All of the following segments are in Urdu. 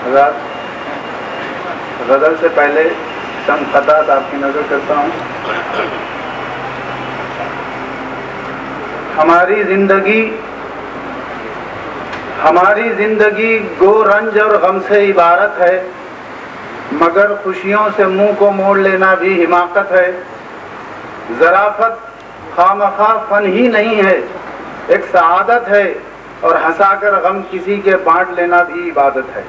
حضرات، غزل سے پہلے چند خطات آپ کی نظر کرتا ہوں۔ ہماری زندگی گو رنج اور غم سے عبارت ہے، مگر خوشیوں سے منہ کو موڑ لینا بھی حماقت ہے۔ ظرافت خواہ فن ہی نہیں ہے، ایک سعادت ہے، اور ہنسا کر غم کسی کے بانٹ لینا بھی عبادت ہے۔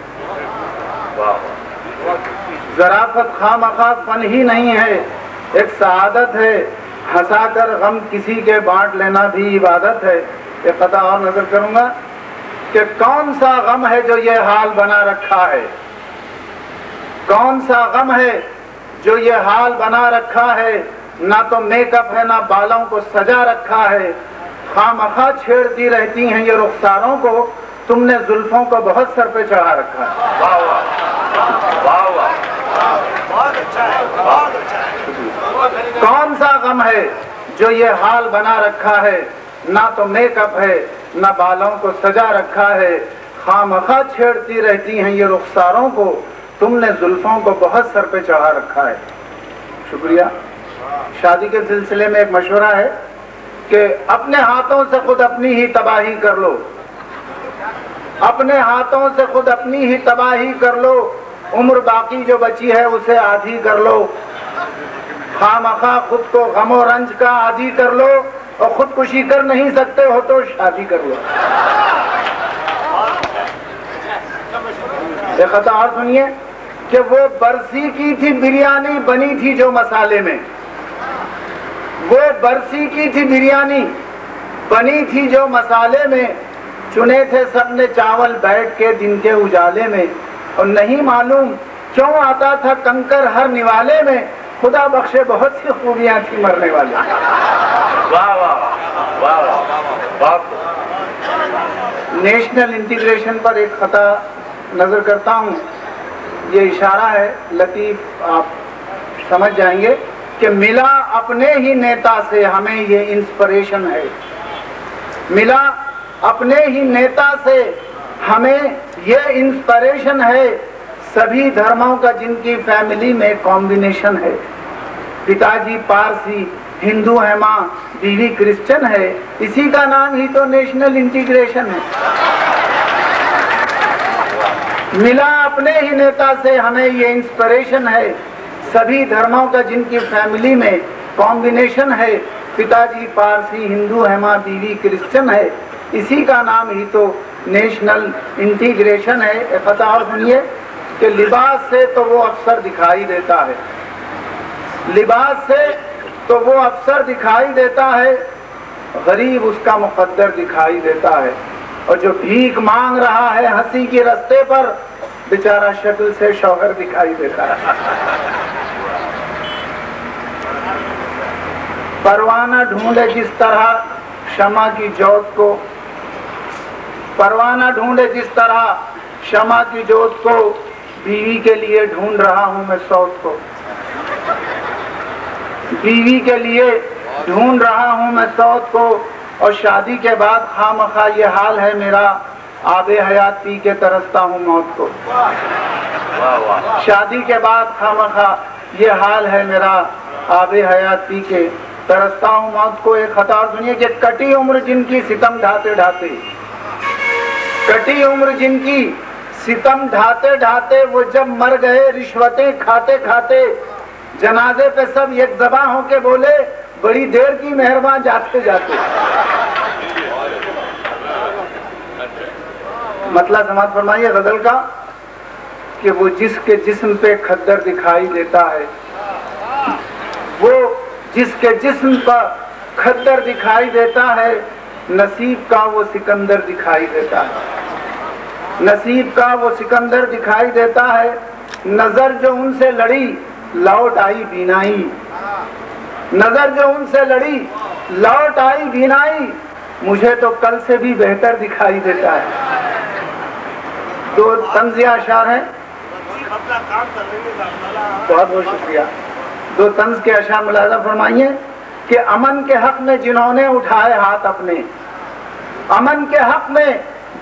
ظرافت خواہ فن ہی نہیں ہے، ایک سعادت ہے، ہنسا کر غم کسی کے بانٹ لینا بھی عبادت ہے۔ ایک قطعہ اور نظر کروں گا کہ کون سا غم ہے جو یہ حال بنا رکھا ہے، کون سا غم ہے جو یہ حال بنا رکھا ہے، نہ تو میک اپ ہے نہ بالوں کو سجا رکھا ہے، خواہ چھیڑتی رہتی ہیں یہ رخساروں کو، تم نے زلفوں کو بہت سر پہ چڑھا رکھا ہے۔ کون سا غم ہے جو یہ حال بنا رکھا ہے، نہ تو میک اپ ہے نہ بالوں کو سجا رکھا ہے، خواہ چھیڑتی رہتی ہیں یہ رخساروں کو، تم نے زلفوں کو بہت سر پہ چڑھا رکھا ہے۔ شکریہ۔ شادی کے سلسلے میں ایک مشورہ ہے کہ اپنے ہاتھوں سے خود اپنی ہی تباہی کر لو، اپنے ہاتھوں سے خود اپنی ہی تباہی کر لو، عمر باقی جو بچی ہے اسے آدھی کر لو، خواہ خود کو غم و رنج کا عادی کر لو، اور خودکشی کر نہیں سکتے ہو تو شادی کر لو۔ ایک خطا اور سنیے کہ وہ برسی کی تھی بریانی بنی تھی جو مسالے میں، وہ برسی کی تھی بریانی بنی تھی جو مسالے میں، چنے تھے سب نے چاول بیٹھ کے دن کے اجالے میں، اور نہیں معلوم کیوں آتا تھا کنکر ہر نوالے میں، خدا بخشے بہت سی خوبیاں تھی مرنے والے۔ واہ واہ واہ واہ۔ نیشنل انٹیگریشن پر ایک خطا نظر کرتا ہوں، یہ اشارہ ہے لطیف، آپ سمجھ جائیں گے کہ ملا اپنے ہی نیتا سے ہمیں یہ انسپریشن ہے، ملا اپنے ہی نیتا سے ہمیں یہ انسپریشن ہے، سبھی دھرموں کا جن کی فیملی میں کمبینیشن ہے، پتا جی پارسی، ہندو ہے ماں، بیوی کرسچن ہے، اسی کا نام ہی تو نیشنل انٹیگریشن ہے۔ ملا اپنے ہی نیتا سے ہمیں یہ انسپریشن ہے، سبھی دھرموں کا جن کی فیملی میں کمبینیشن ہے، پتا جی پارسی، ہندو ہے ماں، بیوی کرسچن ہے، اسی کا نام ہی تو نیشنل انٹیگریشن ہے۔ ایک خطا اور سنیے کہ لباس سے تو وہ افسر دکھائی دیتا ہے، لباس سے تو وہ افسر دکھائی دیتا ہے، غریب اس کا مقدر دکھائی دیتا ہے، اور جو بھیک مانگ رہا ہے ہنسی کے رستے پر، بیچارہ شکل سے شوہر دکھائی دیتا ہے۔ پروانہ ڈھونڈے جس طرح شمع کی جوت کو، پروانہ ڈھونڈے جس طرح شمع کی جوت کو، بیوی کے لیے ڈھونڈ رہا ہوں میں سوت کو، بیوی کے لیے ڈھونڈ رہا ہوں میں سوت کو، اور شادی کے بعد خواہ یہ حال ہے میرا، آب حیات پی کے ترستا ہوں موت کو۔ شادی کے بعد خواہ یہ حال ہے میرا، آب حیات پی کے ترستا ہوں موت کو۔ ایک خطا سنیے کہ کٹی عمر جن کی ستم ڈھاتے ڈھاتے، کٹی عمر جن کی ستم ڈھاتے ڈھاتے، وہ جب مر گئے رشوتیں کھاتے کھاتے، جنازے پہ سب یک زباں ہو کے بولے بڑی دیر کی مہربان جاتے جاتے۔ مطلب سماعت فرمائیے غزل کا کہ وہ جس کے جسم پہ کھدر دکھائی دیتا ہے، وہ جس کے جسم پر کھدر دکھائی دیتا ہے، نصیب کا وہ سکندر دکھائی دیتا ہے، نصیب کا وہ سکندر دکھائی دیتا ہے، نظر جو ان سے لڑی لوٹ آئی بینائی، نظر جو ان سے لڑی لوٹ آئی بینائی، مجھے تو کل سے بھی بہتر دکھائی دیتا ہے۔ دو طنزیہ اشعار ہیں، بہت بہت شکریہ۔ دو طنز کے اشعار ملاحظہ فرمائیے کہ امن کے حق میں جنہوں نے اٹھائے ہاتھ اپنے، امن کے حق میں